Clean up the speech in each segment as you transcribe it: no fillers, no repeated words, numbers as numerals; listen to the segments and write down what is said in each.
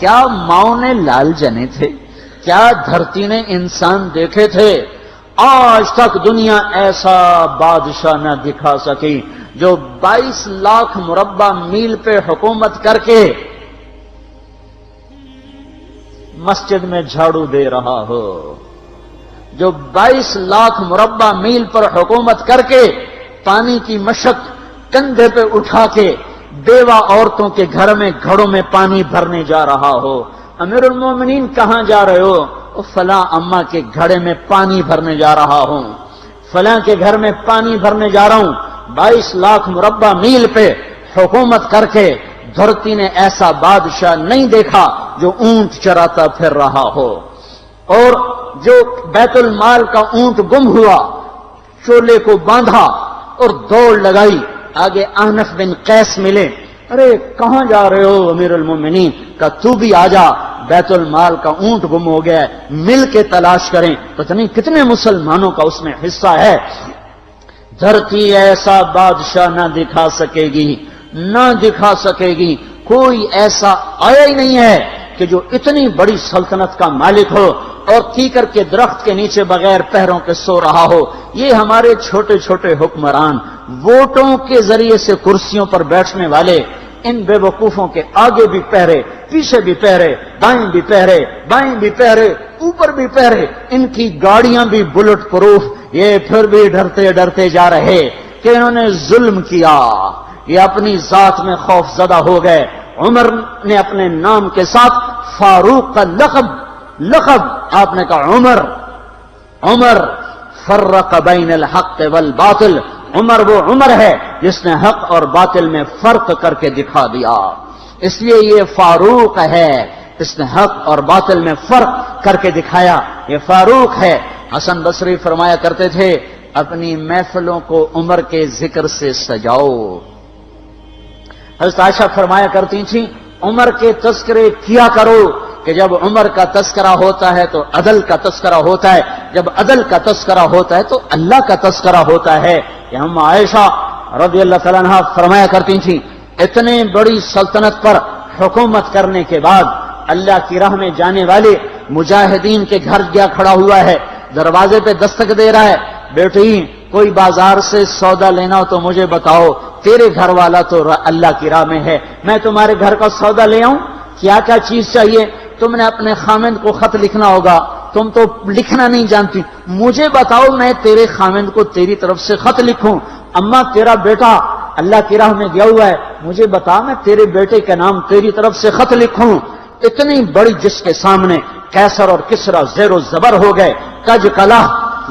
کیا ماؤں نے لال جنے تھے؟ کیا دھرتی نے انسان دیکھے تھے؟ آج تک دنیا ایسا بادشاہ نہ دکھا سکی جو 22 لاکھ مربع میل پہ حکومت کر کے مسجد میں جھاڑو دے رہا ہو، جو 22 لاکھ مربع میل پر حکومت کر کے پانی کی مشق کندھے پہ اٹھا کے بیوہ عورتوں کے گھر میں گھڑوں میں پانی بھرنے جا رہا ہو۔ امیر المومنین کہاں جا رہے ہو؟ فلاں اماں کے گھڑے میں پانی بھرنے جا رہا ہوں، فلاں کے گھر میں پانی بھرنے جا رہا ہوں۔ 22 لاکھ مربع میل پہ حکومت کر کے دھرتی نے ایسا بادشاہ نہیں دیکھا جو اونٹ چراتا پھر رہا ہو، اور جو بیت المال کا اونٹ گم ہوا، چولے کو باندھا اور دوڑ لگائی، آگے احنف بن قیس ملے، ارے کہاں جا رہے ہو امیر المومنین؟ کہ تو بھی آجا، بیت المال کا اونٹ گم ہو گیا ہے، مل کے تلاش کریں۔ پتہ نہیں کتنے مسلمانوں کا اس میں حصہ ہے۔ دھرتی ایسا بادشاہ نہ دکھا سکے گی، نہ دکھا سکے گی، کوئی ایسا آیا ہی نہیں ہے کہ جو اتنی بڑی سلطنت کا مالک ہو اور کیکر کے درخت کے نیچے بغیر پہروں کے سو رہا ہو۔ یہ ہمارے چھوٹے چھوٹے حکمران، ووٹوں کے ذریعے سے کرسیوں پر بیٹھنے والے، ان بے وقوفوں کے آگے بھی پہرے، پیچھے بھی پہرے، دائیں بھی پہرے، بائیں بھی پہرے، اوپر بھی پہرے، ان کی گاڑیاں بھی بلٹ پروف، یہ پھر بھی ڈرتے ڈرتے جا رہے کہ انہوں نے ظلم کیا، یہ اپنی ذات میں خوف زدہ ہو گئے۔ عمر نے اپنے نام کے ساتھ فاروق کا لقب آپ نے کہا عمر فرق بین الحق والباطل، عمر وہ عمر ہے جس نے حق اور باطل میں فرق کر کے دکھا دیا، اس لیے یہ فاروق ہے، اس نے حق اور باطل میں فرق کر کے دکھایا، یہ فاروق ہے۔ حسن بصری فرمایا کرتے تھے اپنی محفلوں کو عمر کے ذکر سے سجاؤ۔ حضرت عائشہ فرمایا کرتی تھیں عمر کے تذکرے کیا کرو کہ جب عمر کا تذکرہ ہوتا ہے تو عدل کا تذکرہ ہوتا ہے، جب عدل کا تذکرہ ہوتا ہے تو اللہ کا تذکرہ ہوتا ہے۔ کہ ہم عائشہ رضی اللہ تعالیٰ عنہا فرمایا کرتی تھیں اتنے بڑی سلطنت پر حکومت کرنے کے بعد اللہ کی راہ میں جانے والے مجاہدین کے گھر گیا کھڑا ہوا ہے، دروازے پہ دستک دے رہا ہے، بیٹی کوئی بازار سے سودا لینا ہو تو مجھے بتاؤ، تیرے گھر والا تو اللہ کی راہ میں ہے، میں تمہارے گھر کا سودا لے آؤں، کیا کیا چیز چاہیے؟ تم نے اپنے خامند کو خط لکھنا ہوگا، تم تو لکھنا نہیں جانتی، مجھے بتاؤ میں تیرے خامند کو تیری طرف سے خط لکھوں۔ اماں تیرا بیٹا اللہ کی راہ میں گیا ہوا ہے، مجھے بتا میں تیرے بیٹے کے نام تیری طرف سے خط لکھوں۔ اتنی بڑی جس کے سامنے قیصر اور کسرا زیر و زبر ہو گئے، کج کلا،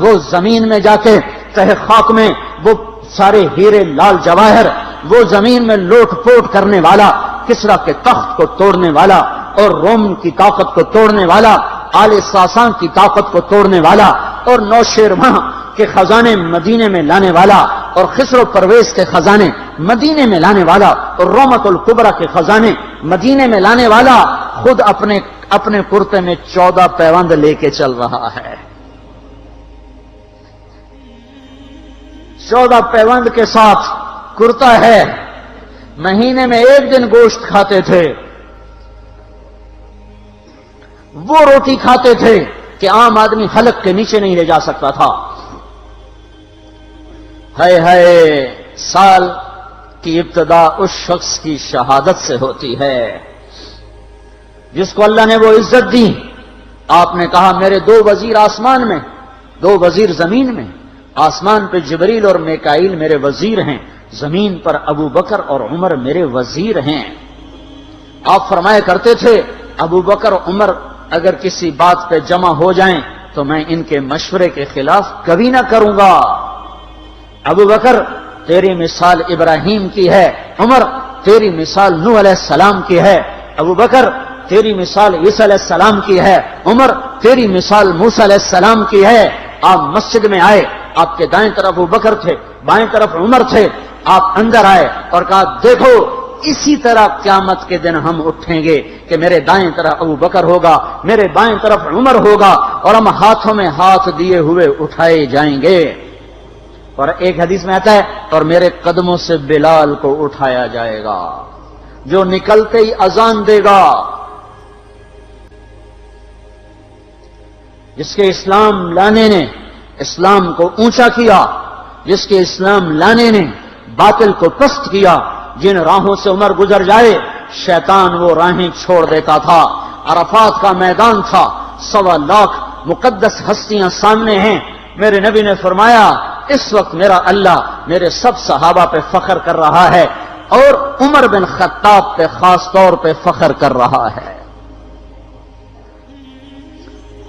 وہ زمین میں جا کے تہ خاک میں وہ سارے ہیرے لال جواہر، وہ زمین میں لوٹ پوٹ کرنے والا، کسرا کے تخت کو توڑنے والا اور روم کی طاقت کو توڑنے والا، آل ساسان کی طاقت کو توڑنے والا اور نوشیروان کے خزانے مدینے میں لانے والا اور خسرو پرویز کے خزانے مدینے میں لانے والا اور رومت الکبرا کے خزانے مدینے میں لانے والا خود اپنے کرتے میں 14 پیوند لے کے چل رہا ہے۔ 14 پیوند کے ساتھ کرتا ہے، مہینے میں 1 دن گوشت کھاتے تھے، وہ روٹی کھاتے تھے کہ عام آدمی حلق کے نیچے نہیں لے جا سکتا تھا۔ ہے سال کی ابتدا اس شخص کی شہادت سے ہوتی ہے جس کو اللہ نے وہ عزت دی۔ آپ نے کہا میرے 2 وزیر آسمان میں، 2 وزیر زمین میں، آسمان پہ جبریل اور میکائیل میرے وزیر ہیں، زمین پر ابو بکر اور عمر میرے وزیر ہیں۔ آپ فرمایا کرتے تھے ابو بکر عمر اگر کسی بات پہ جمع ہو جائیں تو میں ان کے مشورے کے خلاف کبھی نہ کروں گا۔ ابو بکر تیری مثال ابراہیم کی ہے، عمر تیری مثال نوح علیہ السلام کی ہے، ابو بکر تیری مثال عیسیٰ علیہ السلام کی ہے، عمر تیری مثال موسیٰ علیہ السلام کی ہے۔ آپ مسجد میں آئے، آپ کے دائیں طرف ابو بکر تھے، بائیں طرف عمر تھے، آپ اندر آئے اور کہا دیکھو اسی طرح قیامت کے دن ہم اٹھیں گے کہ میرے دائیں طرف ابو بکر ہوگا، میرے بائیں طرف عمر ہوگا اور ہم ہاتھوں میں ہاتھ دیے ہوئے اٹھائے جائیں گے۔ اور ایک حدیث میں آتا ہے اور میرے قدموں سے بلال کو اٹھایا جائے گا جو نکلتے ہی اذان دے گا، جس کے اسلام لانے نے اسلام کو اونچا کیا، جس کے اسلام لانے نے باطل کو پست کیا، جن راہوں سے عمر گزر جائے شیطان وہ راہیں چھوڑ دیتا تھا۔ عرفات کا میدان تھا، 1.25 لاکھ مقدس ہستیاں سامنے ہیں۔ میرے نبی نے فرمایا اس وقت میرا اللہ میرے سب صحابہ پہ فخر کر رہا ہے اور عمر بن خطاب پہ خاص طور پہ فخر کر رہا ہے،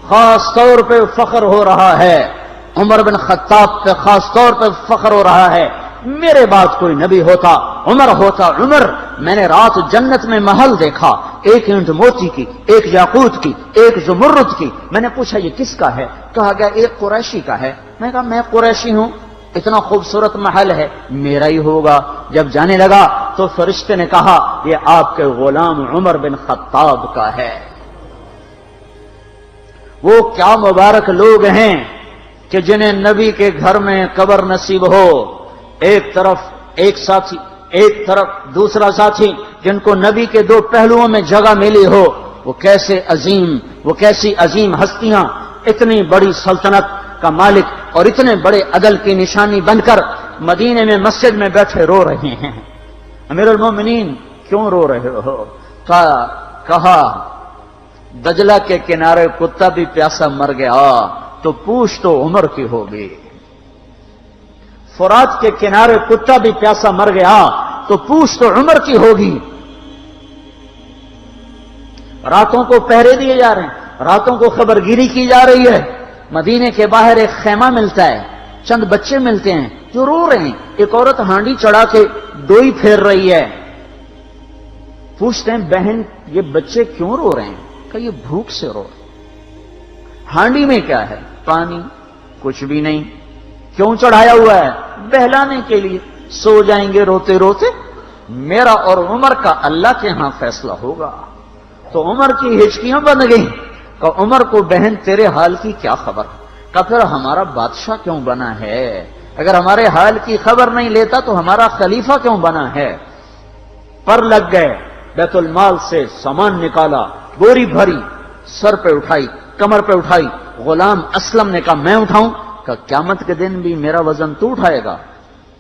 خاص طور پہ فخر ہو رہا ہے، عمر بن خطاب پہ خاص طور پہ فخر ہو رہا ہے۔ میرے بعد کوئی نبی ہوتا عمر ہوتا۔ عمر، میں نے رات جنت میں محل دیکھا، ایک اینٹ موتی کی، ایک یاقوت کی، ایک زمرد کی۔ میں نے پوچھا یہ کس کا ہے؟ کہا گیا ایک قریشی کا ہے۔ میں نے کہا میں قریشی ہوں، اتنا خوبصورت محل ہے، میرا ہی ہوگا۔ جب جانے لگا تو فرشتے نے کہا یہ آپ کے غلام عمر بن خطاب کا ہے۔ وہ کیا مبارک لوگ ہیں کہ جنہیں نبی کے گھر میں قبر نصیب ہو، ایک طرف ایک ساتھی، ایک طرف دوسرا ساتھی، جن کو نبی کے دو پہلوؤں میں جگہ ملی ہو۔ وہ کیسی عظیم ہستیاں، اتنی بڑی سلطنت کا مالک اور اتنے بڑے عدل کی نشانی بن کر مدینے میں مسجد میں بیٹھے رو رہے ہیں۔ امیر المومنین کیوں رو رہے ہو؟ کہا دجلہ کے کنارے کتا بھی پیاسا مر گیا تو پوچھ تو عمر کی ہوگی، فرات کے کنارے کتا بھی پیاسا مر گیا تو پوچھ تو عمر کی ہوگی۔ راتوں کو پہرے دیے جا رہے ہیں، راتوں کو خبرگیری کی جا رہی ہے۔ مدینے کے باہر ایک خیمہ ملتا ہے، چند بچے ملتے ہیں جو رو رہے ہیں۔ ایک عورت ہانڈی چڑھا کے ڈوئی پھیر رہی ہے۔ پوچھتے ہیں بہن یہ بچے کیوں رو رہے ہیں؟ کہ یہ بھوک سے رو رہے ہیں۔ ہانڈی میں کیا ہے؟ پانی، کچھ بھی نہیں۔ کیوں چڑھایا ہوا ہے؟ بہلانے کے لیے۔ سو جائیں گے روتے روتے، میرا اور عمر کا اللہ کے ہاں فیصلہ ہوگا۔ تو عمر کی ہچکیاں بن گئیں کہ عمر کو بہن تیرے حال کی کیا خبر؟ کہ پھر ہمارا بادشاہ کیوں بنا ہے؟ اگر ہمارے حال کی خبر نہیں لیتا تو ہمارا خلیفہ کیوں بنا ہے؟ پر لگ گئے، بیت المال سے سامان نکالا، بوری بھری، سر پہ اٹھائی، کمر پہ اٹھائی۔ غلام اسلم نے کہا میں اٹھاؤں؟ کہ قیامت کے دن بھی میرا وزن تو اٹھائے گا۔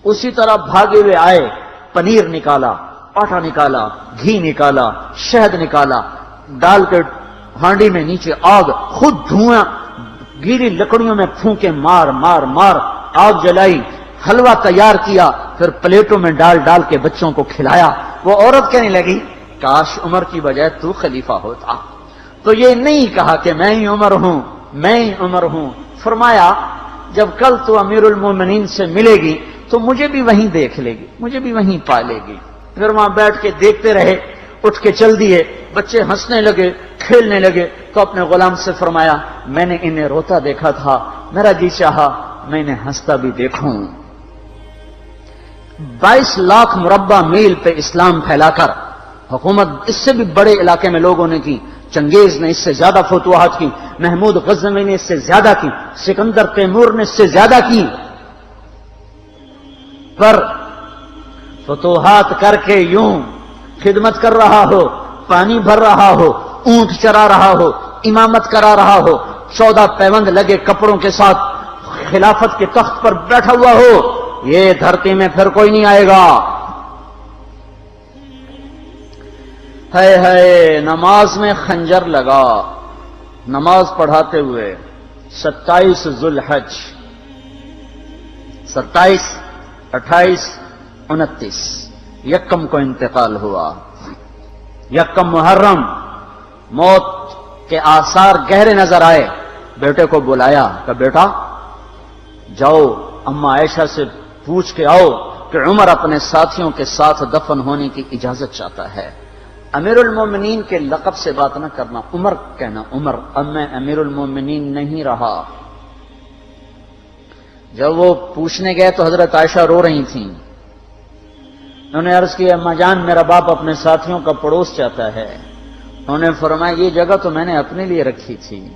اسی طرح بھاگے ہوئے آئے، پنیر نکالا، آٹا نکالا، گھی نکالا، شہد نکالا، ڈال کے ہانڈی میں نیچے آگ، خود دھواں، گیلی لکڑیوں میں پھونکے مار مار مار آگ جلائی، حلوہ تیار کیا، پھر پلیٹوں میں ڈال ڈال کے بچوں کو کھلایا۔ وہ عورت کہنے لگی کاش عمر کی بجائے تو خلیفہ ہوتا۔ تو یہ نہیں کہا کہ میں ہی عمر ہوں، میں ہی عمر ہوں۔ فرمایا جب کل تو امیر المومنین سے ملے گی تو مجھے بھی وہیں دیکھ لے گی، مجھے بھی وہیں پا لے گی۔ پھر وہاں بیٹھ کے دیکھتے رہے، اٹھ کے چل دیے۔ بچے ہنسنے لگے، کھیلنے لگے تو اپنے غلام سے فرمایا میں نے انہیں روتا دیکھا تھا، میرا جی چاہا میں انہیں ہنستا بھی دیکھوں۔ 22 لاکھ مربع میل پہ اسلام پھیلا کر حکومت اس سے بھی بڑے علاقے میں لوگوں نے کی۔ چنگیز نے اس سے زیادہ فتوحات کی، محمود غزنوی نے اس سے زیادہ کی، سکندر تیمور نے اس سے زیادہ کی۔ پر فتوحات کر کے یوں خدمت کر رہا ہو، پانی بھر رہا ہو، اونٹ چرا رہا ہو، امامت کرا رہا ہو، 14 پیوند لگے کپڑوں کے ساتھ خلافت کے تخت پر بیٹھا ہوا ہو، یہ دھرتی میں پھر کوئی نہیں آئے گا۔ ہے نماز میں خنجر لگا، نماز پڑھاتے ہوئے 27 ذوالحج، 27، 28، 29 یکم کو انتقال ہوا۔ یکم محرم موت کے آثار گہرے نظر آئے۔ بیٹے کو بلایا کہ بیٹا جاؤ اما عائشہ سے پوچھ کے آؤ کہ عمر اپنے ساتھیوں کے ساتھ دفن ہونے کی اجازت چاہتا ہے۔ امیر المومنین کے لقب سے بات نہ کرنا، عمر کہنا، عمر اب میں امیر المومنین نہیں رہا۔ جب وہ پوچھنے گئے تو حضرت عائشہ رو رہی تھیں۔ انہوں نے عرض کیا اما جان میرا باپ اپنے ساتھیوں کا پڑوس چاہتا ہے۔ انہوں نے فرمایا یہ جگہ تو میں نے اپنے لیے رکھی تھی،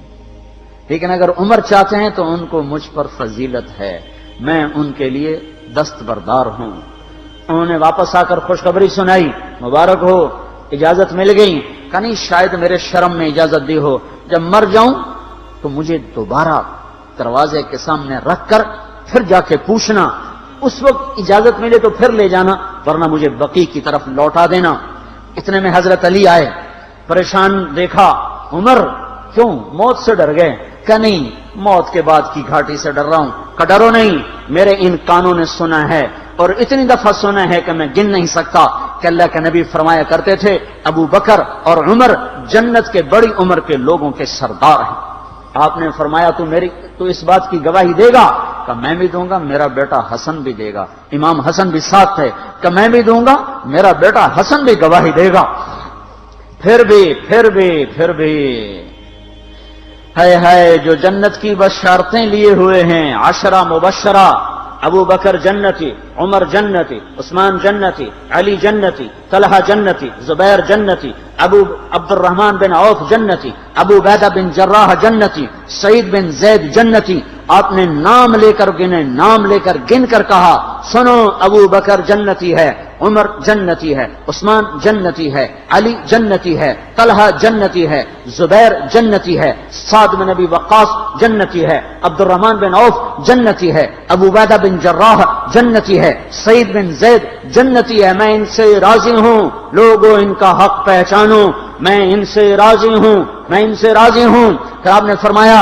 لیکن اگر عمر چاہتے ہیں تو ان کو مجھ پر فضیلت ہے، میں ان کے لیے دستبردار ہوں۔ انہوں نے واپس آ کر خوشخبری سنائی، مبارک ہو اجازت مل گئی۔ کہ نہیں شاید میرے شرم میں اجازت دی ہو، جب مر جاؤں تو مجھے دوبارہ دروازے کے سامنے رکھ کر پھر جا کے پوچھنا، اس وقت اجازت ملے تو پھر لے جانا، ورنہ مجھے بقیع کی طرف لوٹا دینا۔ اتنے میں حضرت علی آئے، پریشان دیکھا، عمر کیوں موت سے ڈر گئے؟ کہ نہیں، موت کے بعد کی گھاٹی سے ڈر رہا ہوں۔ کہ ڈرو نہیں، میرے ان کانوں نے سنا ہے اور اتنی دفعہ سنا ہے کہ میں گن نہیں سکتا کہ اللہ کے نبی فرمایا کرتے تھے ابو بکر اور عمر جنت کے بڑی عمر کے لوگوں کے سردار ہیں۔ آپ نے فرمایا تو اس بات کی گواہی دے گا؟ کہ میں بھی دوں گا، میرا بیٹا حسن بھی دے گا۔ امام حسن بھی ساتھ تھے۔ کہ میں بھی دوں گا، میرا بیٹا حسن بھی گواہی دے گا۔ پھر بھی ہے جو جنت کی بشارتیں لیے ہوئے ہیں، 10 مبشرہ، ابو بکر جنتی، عمر جنتی، عثمان جنتی، علی جنتی، طلحہ جنتی، زبیر جنتی، ابو عبد الرحمن بن عوف جنتی، ابو عبیدہ بن جراح جنتی، سعید بن زید جنتی۔ آپ نے نام لے کر گنے، نام لے کر گن کر کہا، سنو ابو بکر جنتی ہے، عمر جنتی ہے، عثمان جنتی ہے، علی جنتی ہے، طلحہ جنتی ہے، زبیر جنتی ہے، سعد بن ابی وقاص جنتی ہے، عبد الرحمن بن عوف جنتی ہے، ابو عبیدہ بن جراح جنتی ہے، سعید بن زید جنتی ہے۔ میں ان سے راضی ہوں، لوگوں ان کا حق پہچانو، میں ان سے راضی ہوں، میں ان سے راضی ہوں۔ پھر آپ نے فرمایا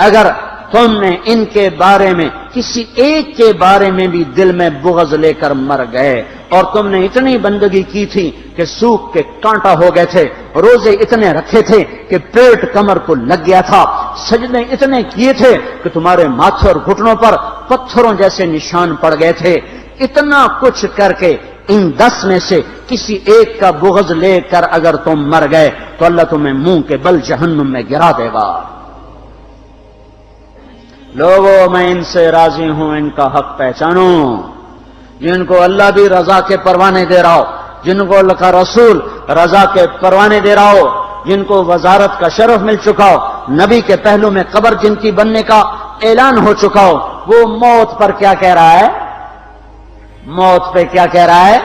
اگر تم نے ان کے بارے میں کسی ایک کے بارے میں بھی دل میں بغض لے کر مر گئے، اور تم نے اتنی بندگی کی تھی کہ سوکھ کے کانٹا ہو گئے تھے، روزے اتنے رکھے تھے کہ پیٹ کمر کو لگ گیا تھا، سجدے اتنے کیے تھے کہ تمہارے ماتھے اور گھٹنوں پر پتھروں جیسے نشان پڑ گئے تھے، اتنا کچھ کر کے ان 10 میں سے کسی ایک کا بغض لے کر اگر تم مر گئے تو اللہ تمہیں منہ کے بل جہنم میں گرا دے گا۔ لوگوں میں ان سے راضی ہوں، ان کا حق پہچانو، جن کو اللہ بھی رضا کے پروانے دے رہا ہو، جن کو اللہ کا رسول رضا کے پروانے دے رہا ہو، جن کو وزارت کا شرف مل چکا ہو، نبی کے پہلو میں قبر جن کی بننے کا اعلان ہو چکا ہو، وہ موت پر کیا کہہ رہا ہے؟ موت پہ کیا کہہ رہا ہے؟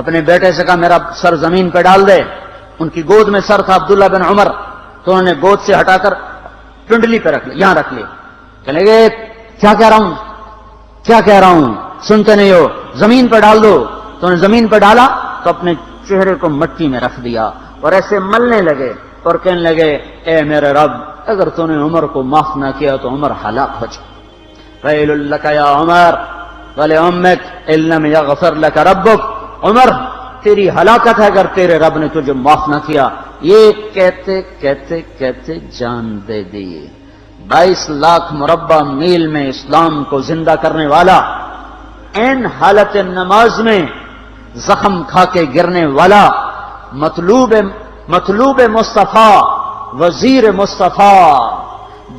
اپنے بیٹے سے کہا میرا سر زمین پہ ڈال دے۔ ان کی گود میں سر تھا عبداللہ بن عمر، تو انہوں نے گود سے ہٹا کر پنڈلی پہ رکھ لیا، یہاں رکھ لیا۔ چلے گئے، کیا کہہ رہا ہوں سنتے نہیں ہو، زمین پہ ڈال دو۔ تو انہوں نے زمین پہ ڈالا تو اپنے چہرے کو مٹی میں رکھ دیا اور ایسے ملنے لگے اور کہنے لگے، اے میرے رب، اگر تو نے عمر کو معاف نہ کیا تو عمر ہلاک ہو جائے۔ ویل لک یا عمر ولامک ان لم یغفر لک ربک، عمر تیری ہلاکت ہے اگر تیرے رب نے تجھے معاف نہ کیا۔ یہ کہتے کہتے کہتے جان دے دی۔ 22 لاکھ مربع میل میں اسلام کو زندہ کرنے والا، این حالت نماز میں زخم کھا کے گرنے والا، مطلوب مصطفیٰ، وزیر مصطفیٰ،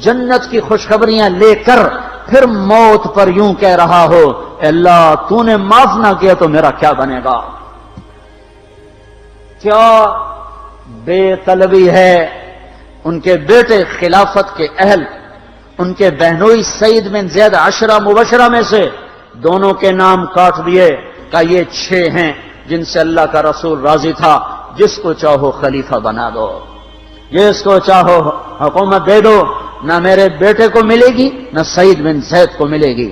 جنت کی خوشخبریاں لے کر پھر موت پر یوں کہہ رہا ہو، اللہ تو نے معاف نہ کیا تو میرا کیا بنے گا؟ کیا بے طلبی ہے۔ ان کے بیٹے خلافت کے اہل، ان کے بہنوئی سعید بن زید 10 مبشرہ میں سے دونوں کے نام کاٹ دیے، کہ یہ 6 ہیں جن سے اللہ کا رسول راضی تھا، جس کو چاہو خلیفہ بنا دو، جس کو چاہو حکومت دے دو، نہ میرے بیٹے کو ملے گی نہ سعید بن زید کو ملے گی۔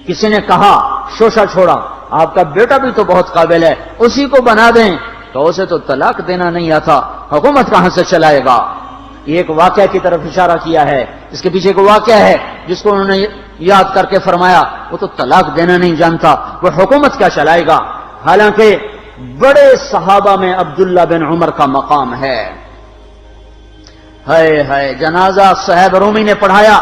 کسی نے کہا شوشہ چھوڑا، آپ کا بیٹا بھی تو بہت قابل ہے، اسی کو بنا دیں۔ تو اسے تو طلاق دینا نہیں آتا، حکومت کہاں سے چلائے گا؟ یہ ایک واقعہ کی طرف اشارہ کیا ہے۔ اس کے پیچھے ایک واقعہ ہے جس کو انہوں نے یاد کر کے فرمایا، وہ تو طلاق دینا نہیں جانتا، وہ حکومت کیا چلائے گا؟ حالانکہ بڑے صحابہ میں عبداللہ بن عمر کا مقام ہے۔ ہے جنازہ صہیب رومی نے پڑھایا،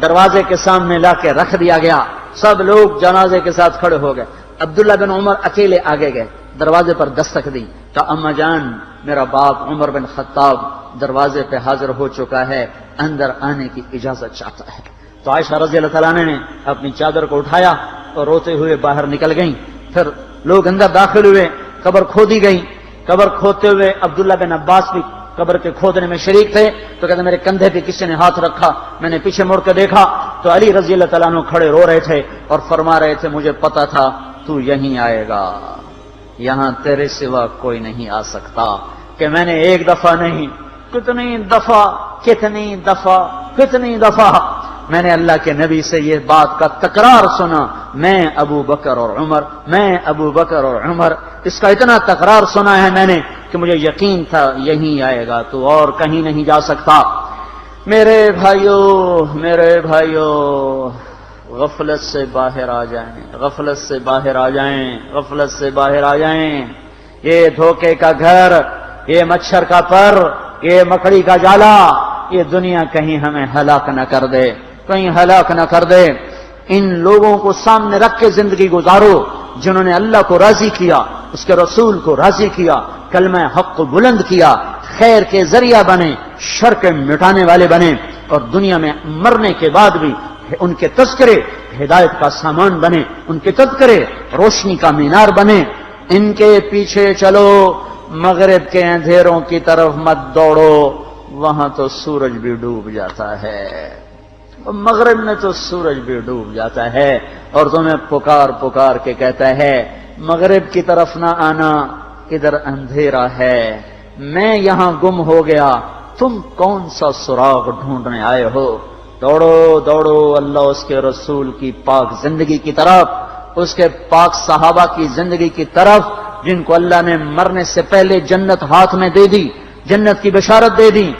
دروازے کے سامنے لا کے رکھ دیا گیا، سب لوگ جنازے کے ساتھ کھڑے ہو گئے، عبداللہ بن عمر اکیلے آگے گئے، دروازے پر دستک دی، کہا اما جان، میرا باپ عمر بن خطاب دروازے پہ حاضر ہو چکا ہے، اندر آنے کی اجازت چاہتا ہے۔ تو عائشہ رضی اللہ تعالیٰ نے اپنی چادر کو اٹھایا اور روتے ہوئے باہر نکل گئیں۔ پھر لوگ اندر داخل ہوئے، قبر کھودی گئی، قبر کھودتے ہوئے عبداللہ بن عباس بھی قبر کے کھودنے میں شریک تھے، تو کہتے میرے کندھے پہ کسی نے ہاتھ رکھا، میں نے پیچھے مڑ کے دیکھا تو علی رضی اللہ تعالیٰ عنہ کھڑے رو رہے تھے اور فرما رہے تھے مجھے پتا تھا تو یہیں آئے گا، یہاں تیرے سوا کوئی نہیں آ سکتا، کہ میں نے ایک دفعہ نہیں کتنی دفعہ میں نے اللہ کے نبی سے یہ بات کا تکرار سنا، میں ابو بکر اور عمر، اس کا اتنا تکرار سنا ہے میں نے کہ مجھے یقین تھا یہیں آئے گا، تو اور کہیں نہیں جا سکتا۔ میرے بھائیوں، غفلت سے باہر آ جائیں، یہ دھوکے کا گھر، یہ مچھر کا پر، یہ مکڑی کا جالا، یہ دنیا کہیں ہمیں ہلاک نہ کر دے۔ ان لوگوں کو سامنے رکھ کے زندگی گزارو جنہوں نے اللہ کو راضی کیا، اس کے رسول کو راضی کیا، کلمہ حق کو بلند کیا، خیر کے ذریعہ بنے، شر کے مٹانے والے بنے، اور دنیا میں مرنے کے بعد بھی ان کے تذکرے ہدایت کا سامان بنے، ان کے تذکرے روشنی کا مینار بنے۔ ان کے پیچھے چلو، مغرب کے اندھیروں کی طرف مت دوڑو، وہاں تو سورج بھی ڈوب جاتا ہے، مغرب میں تو سورج بھی ڈوب جاتا ہے، اور تمہیں پکار کے کہتا ہے مغرب کی طرف نہ آنا، ادھر اندھیرا ہے، میں یہاں گم ہو گیا، تم کون سا سراغ ڈھونڈنے آئے ہو؟ دوڑو اللہ اس کے رسول کی پاک زندگی کی طرف، اس کے پاک صحابہ کی زندگی کی طرف، جن کو اللہ نے مرنے سے پہلے جنت ہاتھ میں دے دی، جنت کی بشارت دے دی۔